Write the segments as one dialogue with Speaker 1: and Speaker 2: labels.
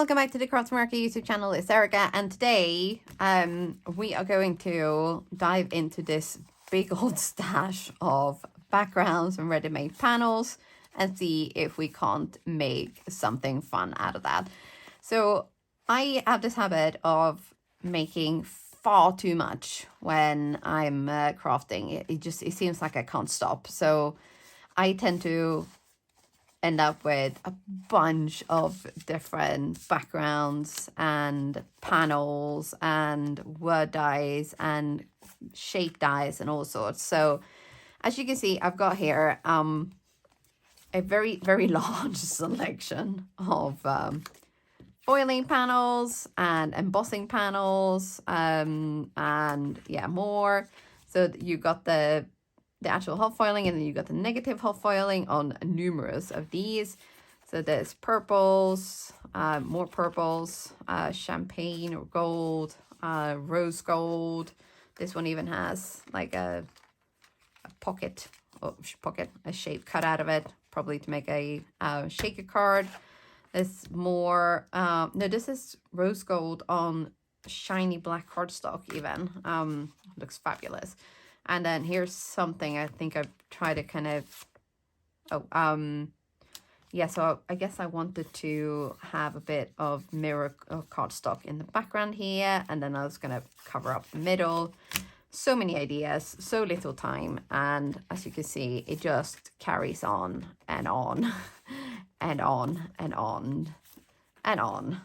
Speaker 1: welcome back to the Crafty Meraki YouTube channel. It's Erica, and today we are going to dive into this big old stash of backgrounds and ready-made panels and see if we can't make something fun out of that. So I have this habit of making far too much when I'm crafting. It seems like I can't stop. So I tend to end up with a bunch of different backgrounds and panels and word dies and shape dies and all sorts. So as you can see, I've got here a very, very large selection of foiling panels and embossing panels and yeah, more. So you got the actual hot foiling, and then you got the negative hot foiling on numerous of these. So there's purples, more purples, champagne or gold, rose gold. This one even has like a pocket, a shape cut out of it, probably to make a shaker card. There's more, no, this is rose gold on shiny black cardstock even. Looks fabulous. And then here's something I think I've tried to kind of, yeah, so I guess I wanted to have a bit of mirror cardstock in the background here, and then I was going to cover up the middle. So many ideas, so little time, and as you can see, it just carries on and on and on and on and on.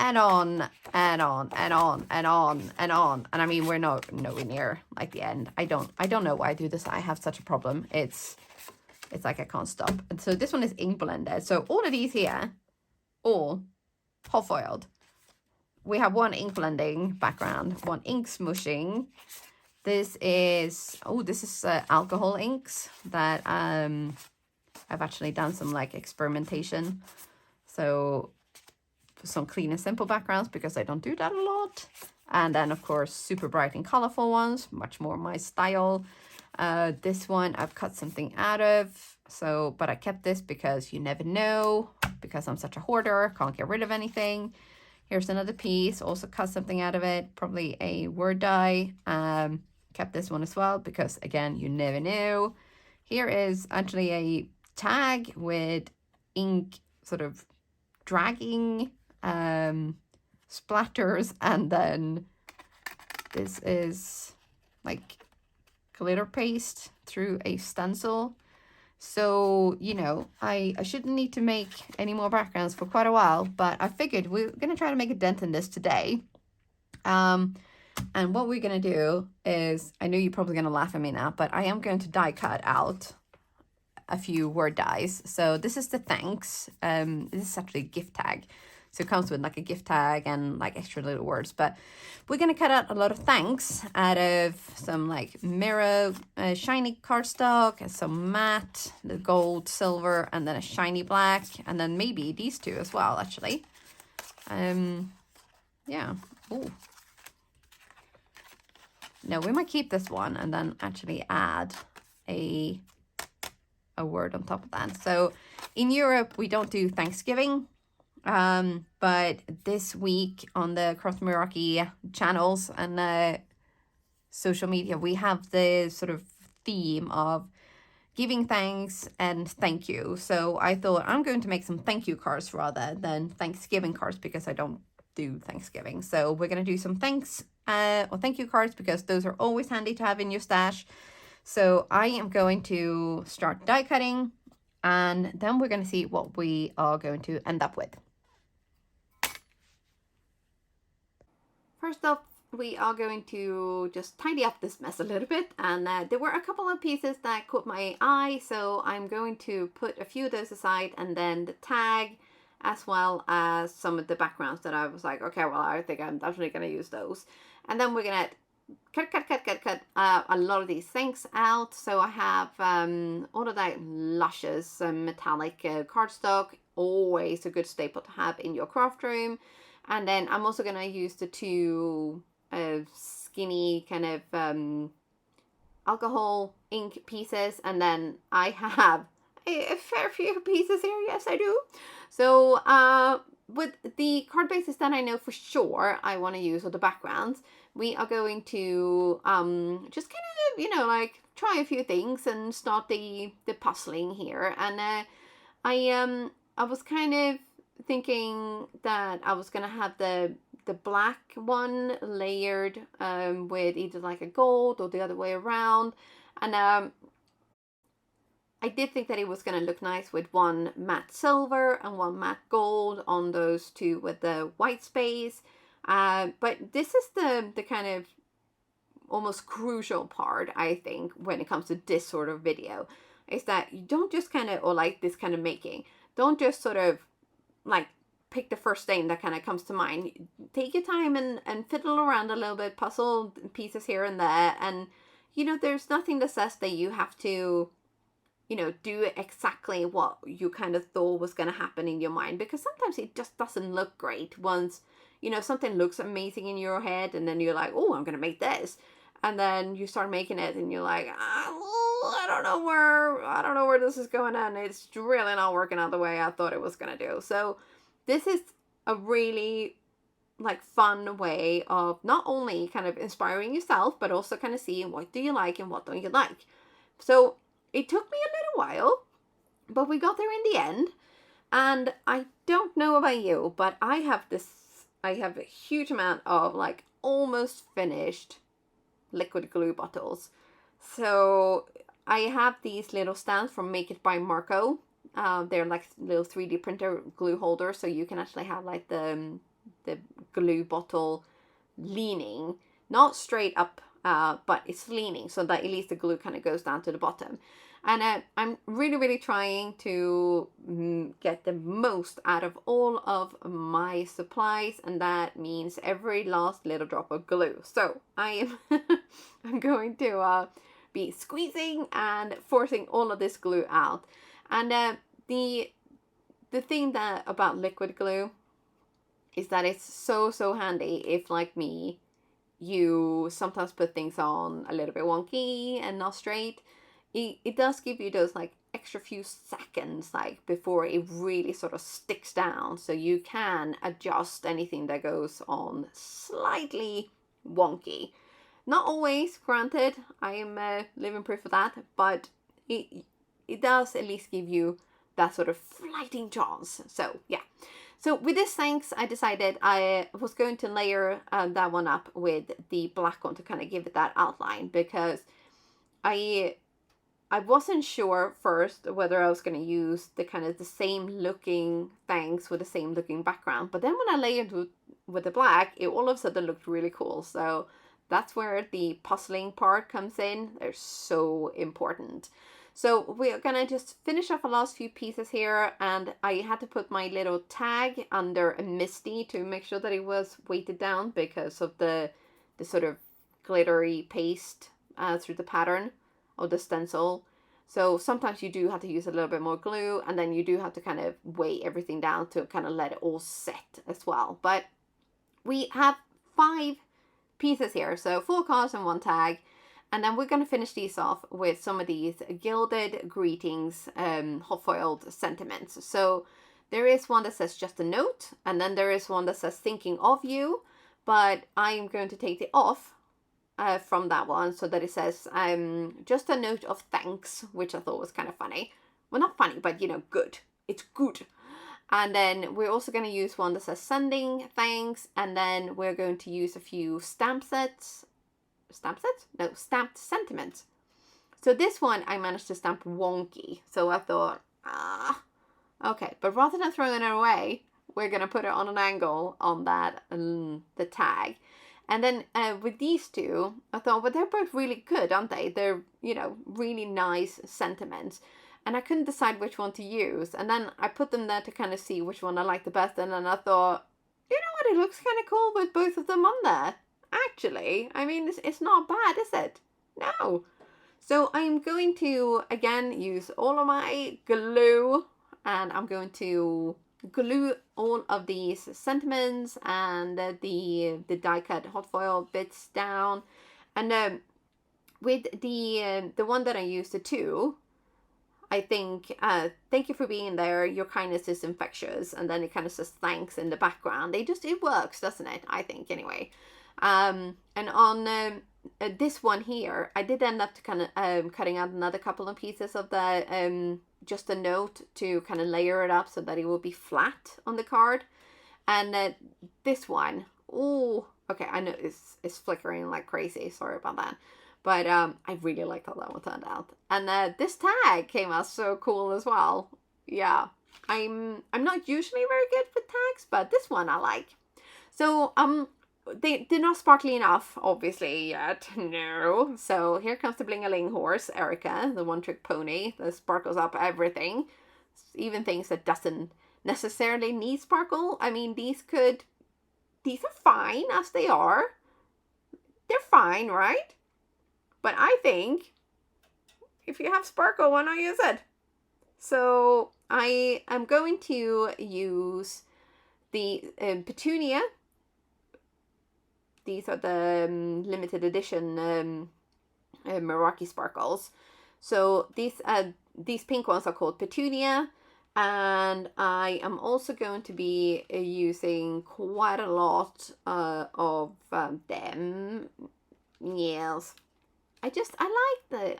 Speaker 1: And on and on and on and on and on. And I mean, we're nowhere near like the end. I don't know why I do this. I have such a problem. It's like I can't stop. And so this one is ink blended. So all of these here, all hot foiled. We have one ink blending background, one ink smooshing. This is alcohol inks that I've actually done some like experimentation. So some clean and simple backgrounds, because I don't do that a lot. And then of course super bright and colorful ones, much more my style. This one I've cut something out of, so but I kept this because you never know, because I'm such a hoarder, can't get rid of anything. Here's another piece, also cut something out of it, probably a word die. Kept this one as well because again, you never know. Here is actually a tag with ink sort of dragging splatters, and then this is like glitter paste through a stencil. So you know, I shouldn't need to make any more backgrounds for quite a while, but I figured we're gonna try to make a dent in this today. And what we're gonna do is, I know you're probably gonna laugh at me now, but I am going to die cut out a few word dies. So this is the thanks. This is actually a gift tag. So it comes with like a gift tag and like extra little words, but we're going to cut out a lot of thanks out of some like mirror, shiny cardstock, and some matte, the gold, silver, and then a shiny black, and then maybe these two as well, actually. Yeah. Ooh. No, we might keep this one and then actually add a word on top of that. So in Europe, we don't do Thanksgiving. But this week on the Crafty Meraki channels and social media, we have the sort of theme of giving thanks and thank you. So I thought I'm going to make some thank you cards rather than Thanksgiving cards, because I don't do Thanksgiving. So we're going to do some thanks or thank you cards, because those are always handy to have in your stash. So I am going to start die cutting, and then we're going to see what we are going to end up with. First off, we are going to just tidy up this mess a little bit, and there were a couple of pieces that caught my eye, so I'm going to put a few of those aside, and then the tag, as well as some of the backgrounds that I was like, okay, well, I think I'm definitely going to use those. And then we're going to cut a lot of these things out. So I have all of that luscious metallic cardstock, always a good staple to have in your craft room. And then I'm also going to use the two skinny kind of alcohol ink pieces. And then I have a fair few pieces here. Yes, I do. So with the card bases that I know for sure I want to use with the backgrounds, we are going to just kind of, you know, like try a few things and start the puzzling here. And I was kind of thinking that I was gonna have the black one layered with either like a gold or the other way around. And I did think that it was going to look nice with one matte silver and one matte gold on those two with the white space. But this is the kind of almost crucial part, I think, when it comes to this sort of video, is that you don't just kind of, or like this kind of making, don't just sort of like pick the first thing that kind of comes to mind. Take your time and fiddle around a little bit, puzzle pieces here and there. And, you know, there's nothing that says that you have to, you know, do exactly what you kind of thought was going to happen in your mind, because sometimes it just doesn't look great once, you know, something looks amazing in your head and then you're like, oh, I'm going to make this. And then you start making it and you're like, I don't know where this is going, and it's really not working out the way I thought it was going to do. So this is a really like fun way of not only kind of inspiring yourself, but also kind of seeing what do you like and what don't you like. So it took me a little while, but we got there in the end. And I don't know about you, but I have a huge amount of like almost finished liquid glue bottles. So I have these little stands from Make It by Marco. They're like little 3D printer glue holders, so you can actually have like the glue bottle leaning, not straight up, but it's leaning so that at least the glue kind of goes down to the bottom. And I'm really trying to get the most out of all of my supplies, and that means every last little drop of glue. So I am I'm going to be squeezing and forcing all of this glue out. And the thing that about liquid glue is that it's so handy if, like me, you sometimes put things on a little bit wonky and not straight. It does give you those like extra few seconds like before it really sort of sticks down, so you can adjust anything that goes on slightly wonky. Not always, granted, I am living proof of that, but it does at least give you that sort of fighting chance. So yeah. So with this thanks, I decided I was going to layer that one up with the black one to kind of give it that outline, because I wasn't sure first whether I was going to use the kind of the same looking things with the same looking background. But then when I layered with the black, it all of a sudden looked really cool. So that's where the puzzling part comes in. They're so important. So we're going to just finish off the last few pieces here. And I had to put my little tag under a Misty to make sure that it was weighted down because of the sort of glittery paste through the pattern of the stencil. So sometimes you do have to use a little bit more glue, and then you do have to kind of weigh everything down to kind of let it all set as well. But we have 5 pieces here, so 4 cards and 1 tag, and then we're going to finish these off with some of these Gilded Greetings hot foiled sentiments. So there is one that says just a note, and then there is one that says thinking of you, but I'm going to take the off from that one so that it says just a note of thanks, which I thought was kind of funny. Well, not funny, but you know, good. It's good. And then we're also going to use one that says sending thanks, and then we're going to use a few stamp sets. Stamp sets? No, stamped sentiments. So this one I managed to stamp wonky, so I thought, okay, but rather than throwing it away, we're going to put it on an angle on that the tag. And then with these two, I thought, well, they're both really good, aren't they? They're, you know, really nice sentiments. And I couldn't decide which one to use. And then I put them there to kind of see which one I liked the best. And then I thought, you know what, it looks kind of cool with both of them on there. Actually, I mean, it's not bad, is it? No. So I'm going to, again, use all of my glue. And I'm going to glue all of these sentiments and the die cut hot foil bits down. And with the one that I used, the 2, I think, thank you for being there. Your kindness is infectious. And then it kind of says thanks in the background. It works, doesn't it? I think, anyway. And on this one here, I did end up to kind of cutting out another couple of pieces of the just a note to kind of layer it up so that it will be flat on the card. And this one, oh, okay, I know it's flickering like crazy. Sorry about that. But I really liked how that one turned out. And this tag came out so cool as well. Yeah, I'm not usually very good with tags, but this one I like. So they're not sparkly enough, obviously, yet. No. So here comes the bling-a-ling horse, Erica, the one-trick pony that sparkles up everything, even things that doesn't necessarily need sparkle. I mean, these are fine as they are. They're fine, right? But I think if you have sparkle, why not use it? So I am going to use the Petunia. These are the limited edition Meraki sparkles. So these pink ones are called Petunia. And I am also going to be using quite a lot of them. Yes. I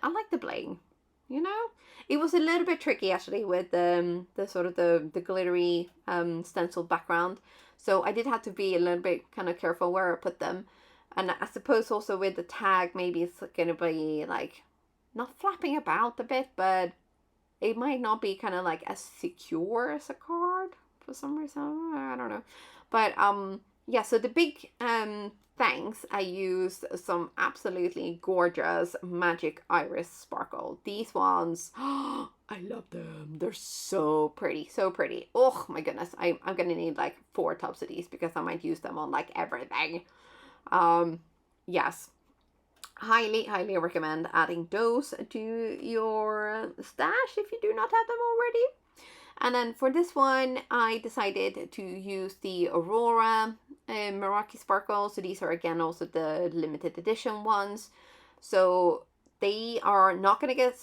Speaker 1: like the bling, you know? It was a little bit tricky actually with the sort of the glittery stencil background. So I did have to be a little bit kind of careful where I put them. And I suppose also with the tag, maybe it's going to be like not flapping about a bit, but it might not be kind of like as secure as a card for some reason. I don't know. But yeah, so the big thanks, I used some absolutely gorgeous Magic Iris Sparkle. These ones, oh, I love them. They're so pretty, so pretty. Oh my goodness, I'm gonna need like 4 tubs of these because I might use them on like everything. Yes, highly recommend adding those to your stash if you do not have them already. And then for this one, I decided to use the Aurora Meraki Sparkle. So these are again also the limited edition ones. So they are not going to get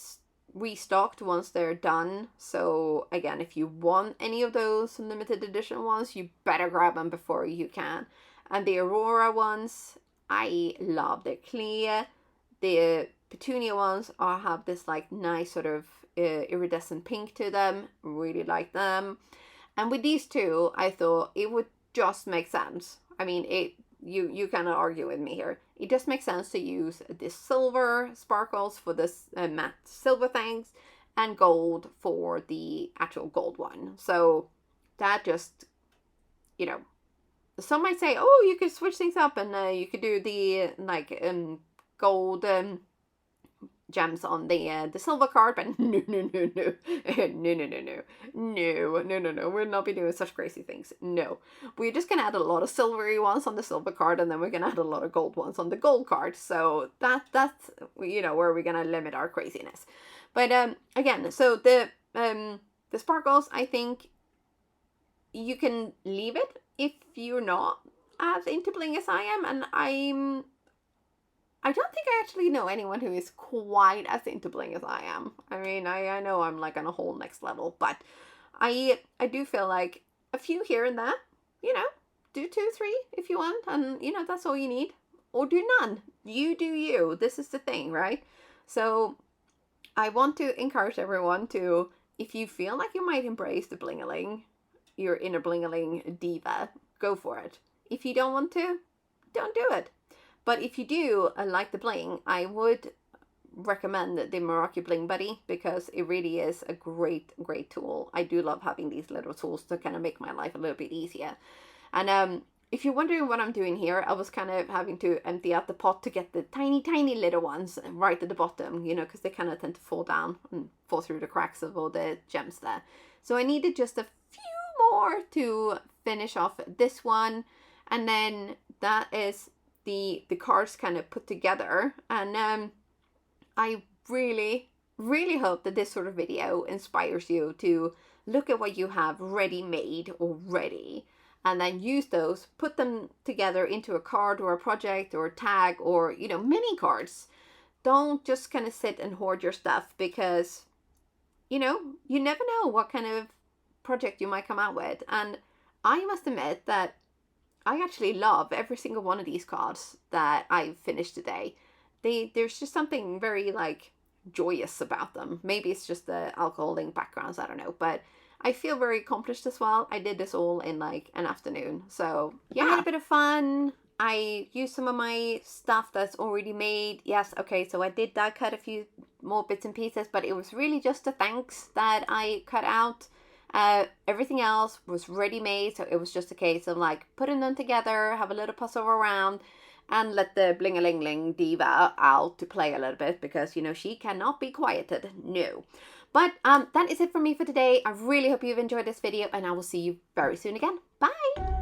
Speaker 1: restocked once they're done. So again, if you want any of those limited edition ones, you better grab them before you can. And the Aurora ones, I love. They're clear. The Petunia ones have this like nice sort of iridescent pink to them. Really like them. And with these two, I thought it would just make sense. I mean, you cannot argue with me here. It just makes sense to use the silver sparkles for this matte silver things and gold for the actual gold one. So that just, you know, some might say, oh, you could switch things up and you could do the like gold gems on the silver card, but no, we'll not be doing such crazy things. No, we're just gonna add a lot of silvery ones on the silver card, and then we're gonna add a lot of gold ones on the gold card. So that's you know where we're gonna limit our craziness. But again, so the sparkles, I think you can leave it if you're not as into bling as I am, and I don't think I actually know anyone who is quite as into bling as I am. I mean, I know I'm like on a whole next level, but I do feel like a few here and there, you know, do 2, 3 if you want, and you know, that's all you need. Or do none. You do you. This is the thing, right? So I want to encourage everyone to, if you feel like you might embrace the bling-a-ling, your inner bling-a-ling diva, go for it. If you don't want to, don't do it. But if you do like the bling, I would recommend the Meraki Bling Buddy because it really is a great tool. I do love having these little tools to kind of make my life a little bit easier. And if you're wondering what I'm doing here, I was kind of having to empty out the pot to get the tiny little ones right at the bottom, you know, because they kind of tend to fall down and fall through the cracks of all the gems there. So I needed just a few more to finish off this one. And then that is the cards kind of put together. And I really hope that this sort of video inspires you to look at what you have ready-made already and then use those, put them together into a card or a project or a tag or, you know, mini cards. Don't just kind of sit and hoard your stuff because you know, you never know what kind of project you might come out with. And I must admit that I actually love every single one of these cards that I've finished today. There's just something very like joyous about them. Maybe it's just the alcohol link backgrounds, I don't know, but I feel very accomplished as well. I did this all in like an afternoon. So yeah, I had a bit of fun. I used some of my stuff that's already made. Yes, okay, so I did die cut a few more bits and pieces, but it was really just the thanks that I cut out. Everything else was ready made, so it was just a case of like putting them together, have a little puzzle around, and let the bling-a-ling-ling diva out to play a little bit, because, you know, she cannot be quieted. No. But that is it for me for today. I really hope you've enjoyed this video, and I will see you very soon again. Bye!